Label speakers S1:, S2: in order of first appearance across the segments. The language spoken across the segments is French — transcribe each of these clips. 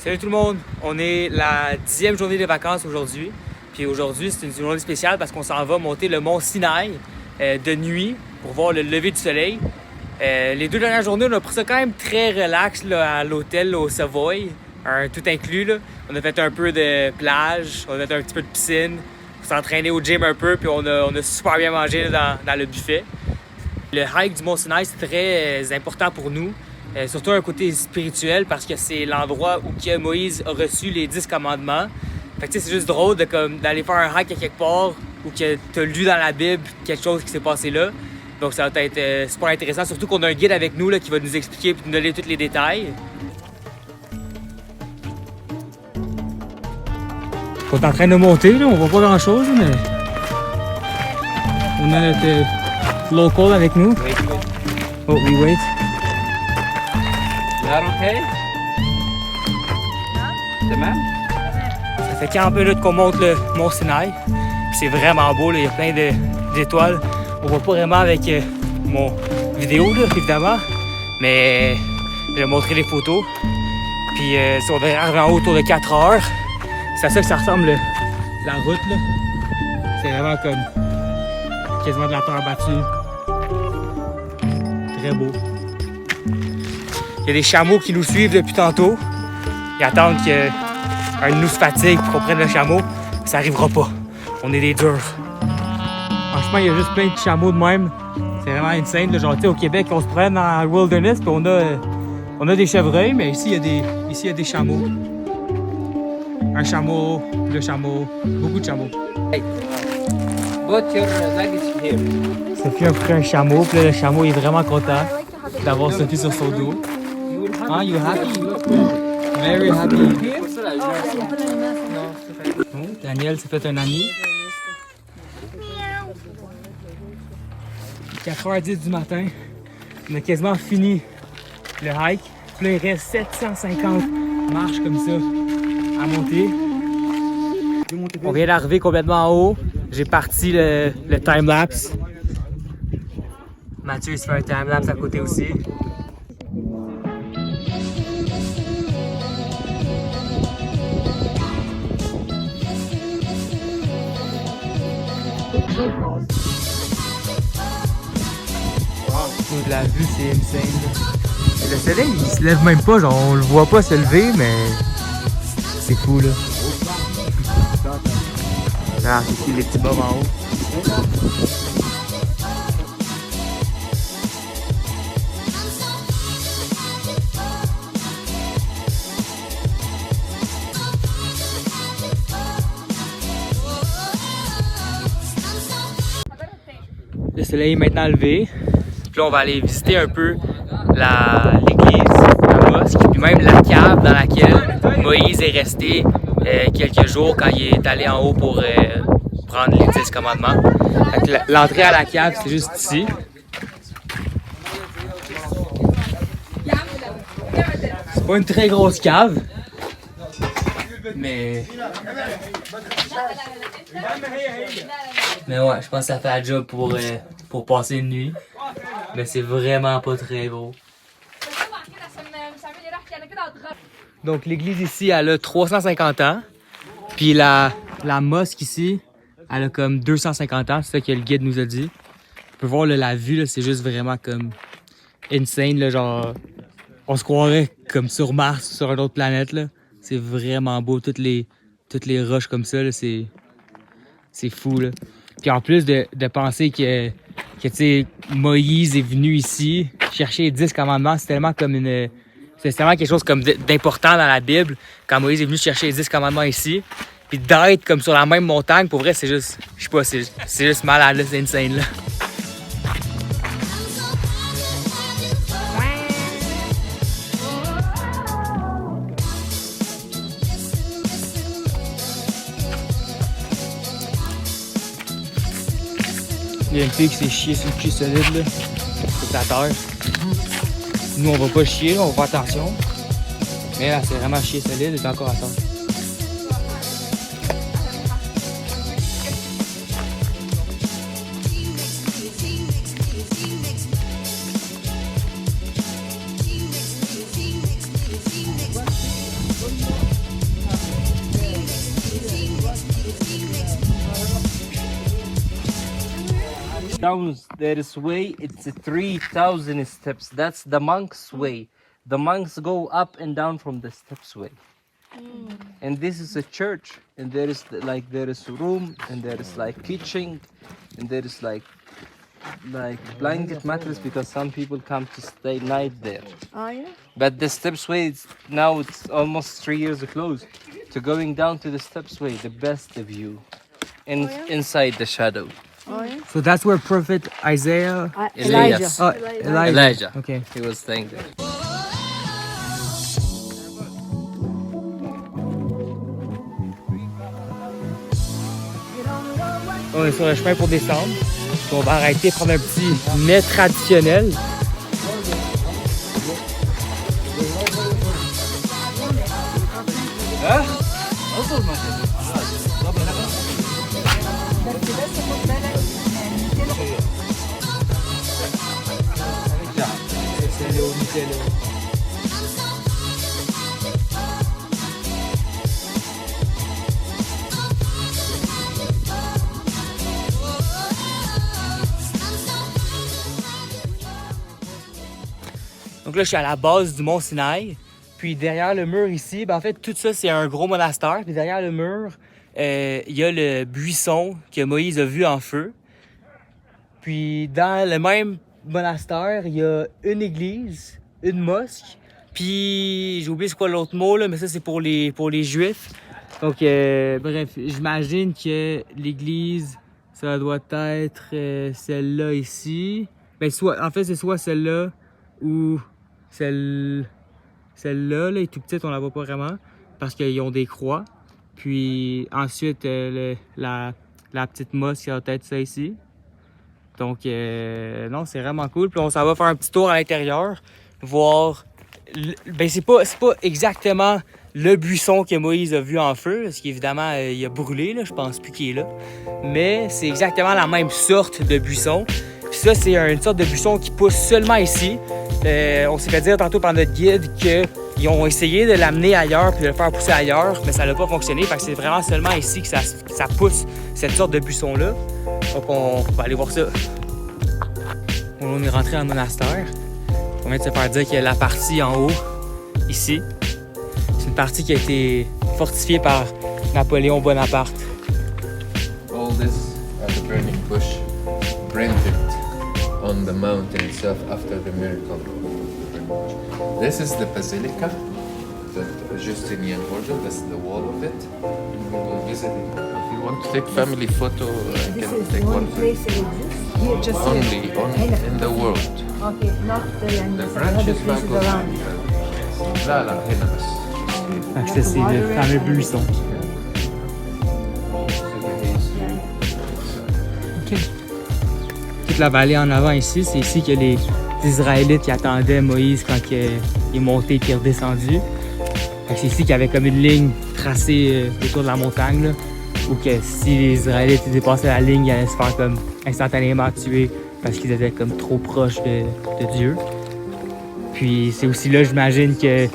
S1: Salut tout le monde! On est la 10e journée de vacances aujourd'hui. Puis aujourd'hui, c'est une journée spéciale parce qu'on s'en va monter le mont Sinaï de nuit pour voir le lever du soleil. Les 2 dernières journées, on a pris ça quand même très relax là, à l'hôtel là, au Savoy, tout inclus. Là. On a fait un peu de plage, on a fait un petit peu de piscine, on s'est entraîné au gym un peu, puis on a super bien mangé là, dans le buffet. Le hike du mont Sinaï, c'est très important pour nous. Surtout un côté spirituel parce que c'est l'endroit où que Moïse a reçu les 10 commandements. Fait que c'est juste drôle d'aller faire un hike à quelque part où que tu as lu dans la Bible quelque chose qui s'est passé là. Donc ça va être super intéressant, surtout qu'on a un guide avec nous là, qui va nous expliquer et nous donner tous les détails. On est en train de monter, là. On voit pas grand chose, mais on a notre local avec nous.
S2: Wait.
S1: Oh, we wait.
S2: Is that okay? Demain?
S1: Ça fait 40 minutes qu'on monte le mont Sinaï. C'est vraiment beau, là. Il y a plein d'étoiles. On voit pas vraiment avec mon vidéo, là, évidemment. Mais je vais montrer les photos. Puis on va arriver en haut autour de 4 heures. C'est à ça que ça ressemble la route. Là. C'est vraiment comme quasiment de la terre battue. Très beau. Il y a des chameaux qui nous suivent depuis tantôt. Ils attendent qu'un de nous se fatigue pour qu'on prenne le chameau. Ça n'arrivera pas. On est des durs. Franchement, il y a juste plein de chameaux de même. C'est vraiment insane. Là. Genre, au Québec, on se prenne dans le wilderness puis on a des chevreuils, mais ici, il y a des chameaux. Un chameau, 2 chameaux, beaucoup de chameaux.
S2: Hey. Put your luggage here.
S1: Sophie a pris un chameau, puis là, le chameau est vraiment content d'avoir Sophie sur son dos. Ah, you happy? Very happy. Oh, Daniel s'est fait un ami. 4h10 du matin. On a quasiment fini le hike. Puis là, il reste 750 marches comme ça à monter. On vient d'arriver complètement en haut. J'ai parti le time-lapse. Mathieu il se fait un time-lapse à côté aussi. De la vue, c'est insane. Le soleil, il se lève même pas, genre on le voit pas se lever, mais c'est fou là. Ah, ici les petits bobs en haut. Le soleil est maintenant levé. Puis là, on va aller visiter un peu l'église, la mosquée, puis même la cave dans laquelle Moïse est resté quelques jours quand il est allé en haut pour prendre les 10 commandements. L'entrée à la cave, c'est juste ici. C'est pas une très grosse cave, mais ouais, je pense que ça fait la job pour passer une nuit. Mais c'est vraiment pas très gros. Donc l'église ici, elle a 350 ans. Puis la mosquée ici, elle a comme 250 ans. C'est ça que le guide nous a dit. On peut voir là, la vue, là, c'est juste vraiment comme insane. Là, genre, on se croirait comme sur Mars, sur une autre planète. Là. C'est vraiment beau. Toutes les roches comme ça, là, c'est fou. Là. Puis en plus de penser que tu sais, Moïse est venu ici chercher les 10 commandements, c'est tellement quelque chose comme d'important dans la Bible. Quand Moïse est venu chercher les 10 commandements ici, puis d'être comme sur la même montagne, pour vrai, c'est juste, je sais pas, c'est juste malade, là, c'est insane, là. Il y a une fille qui s'est chiée sur le cul solide, là. C'est la terre. Nous, on va pas chier, là, on va faire attention. Mais là, c'est vraiment chier solide, elle est encore à terre.
S2: Down this way, it's 3,000 steps. That's the monks' way. The monks go up and down from the steps way. And this is a church, and there is room, and there is like kitchen, and there is like blanket mattress because some people come to stay night there.
S3: Oh yeah?
S2: But the steps way, it's almost 3 years closed. To going down to the steps way, the best view, inside the shadow.
S3: Oh yeah?
S1: So that's where Prophet Isaiah...
S2: Elias.
S1: Oh,
S2: Elijah.
S1: Okay.
S2: He was staying there.
S1: On est sur le chemin pour descendre. Puis on va arrêter, prendre un petit mets traditionnel. Donc là, je suis à la base du mont Sinaï. Puis derrière le mur ici, ben en fait, tout ça, c'est un gros monastère. Puis derrière le mur, il y a le buisson que Moïse a vu en feu. Puis dans le même monastère, il y a une église, une mosque. Puis j'ai oublié c'est quoi l'autre mot, là, mais ça, c'est pour les Juifs. Donc, bref, j'imagine que l'église, ça doit être celle-là ici. Ben, en fait, c'est soit celle-là ou celle-là, là, est tout petite, on la voit pas vraiment, parce qu'ils ont des croix. Puis ensuite, la petite mosque, ça doit être ça ici. Donc, non, c'est vraiment cool. Puis on s'en va faire un petit tour à l'intérieur, voir... Ben, c'est pas exactement le buisson que Moïse a vu en feu, parce qu'évidemment, il a brûlé, là, je pense plus qu'il est là. Mais c'est exactement la même sorte de buisson. Puis ça, c'est une sorte de buisson qui pousse seulement ici. On s'est fait dire tantôt par notre guide qu'ils ont essayé de l'amener ailleurs puis de le faire pousser ailleurs, mais ça n'a pas fonctionné. Fait que c'est vraiment seulement ici que ça pousse cette sorte de buisson-là. Donc on va aller voir ça. On est rentré dans le monastère. On vient de se faire dire que la partie en haut, ici, c'est une partie qui a été fortifiée par Napoléon Bonaparte.
S4: All this the burning bush printed on the mountain itself after the miracle. This is the basilica that Justinian ordered. That's the wall of it. We will visit it. If you want to take family photo, I can take one.
S3: Here, just
S4: Only in the world.
S3: Okay, not
S4: The branches back
S3: around.
S4: لا لا هنا بس.
S1: Fait que ça, c'est le fameux buisson. OK. Toute la vallée en avant ici, c'est ici que les Israélites qui attendaient Moïse quand il est monté et redescendu. Fait que c'est ici qu'il y avait comme une ligne tracée autour de la montagne, là, où que si les Israélites dépassaient la ligne, ils allaient se faire comme instantanément tuer parce qu'ils étaient comme trop proches de Dieu. Puis c'est aussi là, j'imagine, que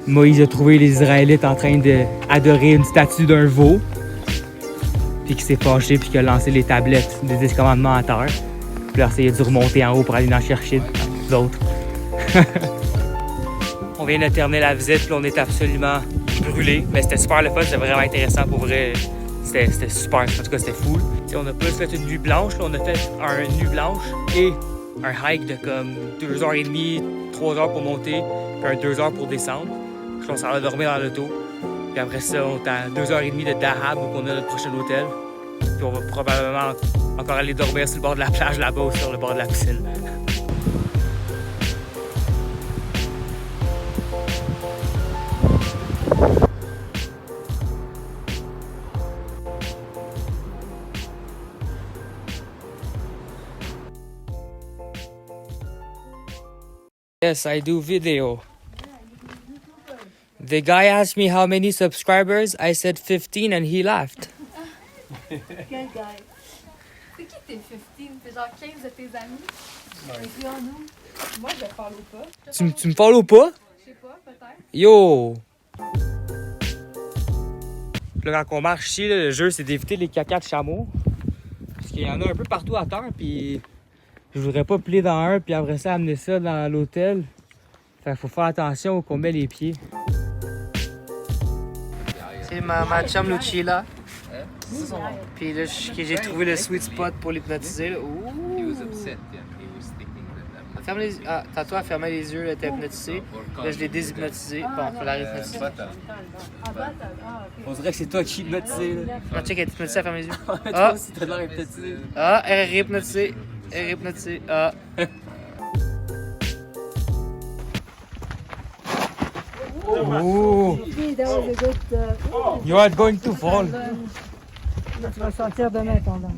S1: Moïse a trouvé les Israélites en train d'adorer une statue d'un veau, puis qu'il s'est fâché puis qu'il a lancé les tablettes des 10 commandements à terre. Puis là, il a dû remonter en haut pour aller en chercher d'autres. On vient de terminer la visite, puis on est absolument brûlés. Mais c'était super le fun, c'était vraiment intéressant pour vrai. C'était super, en tout cas c'était fou. T'sais, on a plus fait une nuit blanche, là. On a fait une nuit blanche et un hike de comme 2h30, 3h pour monter, puis 2h pour descendre. Puis on s'en va dormir dans l'auto. Puis après ça, on est à 2h30 de Dahab, où on a notre prochain hôtel. Puis on va probablement encore aller dormir sur le bord de la plage là-bas ou sur le bord de la piscine. Yes, I do video. The guy asked me how many subscribers. I said 15 and he laughed.
S3: Quel gars?
S5: C'est qui tes 15? C'est genre 15 de tes amis?
S3: Nous? Moi, je follow pas.
S1: Tu me follow pas?
S5: Je sais pas, peut-être.
S1: Yo! Puis là, quand on marche ici, là, le jeu, c'est d'éviter les cacas de chameaux. Parce qu'il y en a un peu partout à terre, puis je voudrais pas plier dans un, puis après ça, amener ça dans l'hôtel. Fait qu'il faut faire attention où on met les pieds. C'est ma chum Lucilla. Puis là, j'ai trouvé le sweet spot pour l'hypnotiser.
S4: He was upset, yeah. He was thinking that I'm not
S1: Ferme les yeux. Ah, tantôt, elle fermait les yeux, elle était hypnotisée. Là, je l'ai déshypnotisé. Bon, on peut la réhypnotiser. On dirait que c'est toi qui hypnotisé. Non, check, elle est hypnotisée, elle ferme les yeux. Ah, si t'as l'air hypnotisé. Ah, elle est réhypnotisée. Elle est réhypnotisée. Ah. Oh!
S3: That was a good.
S1: You are going to fall.
S3: Tu vas sortir demain, pendant.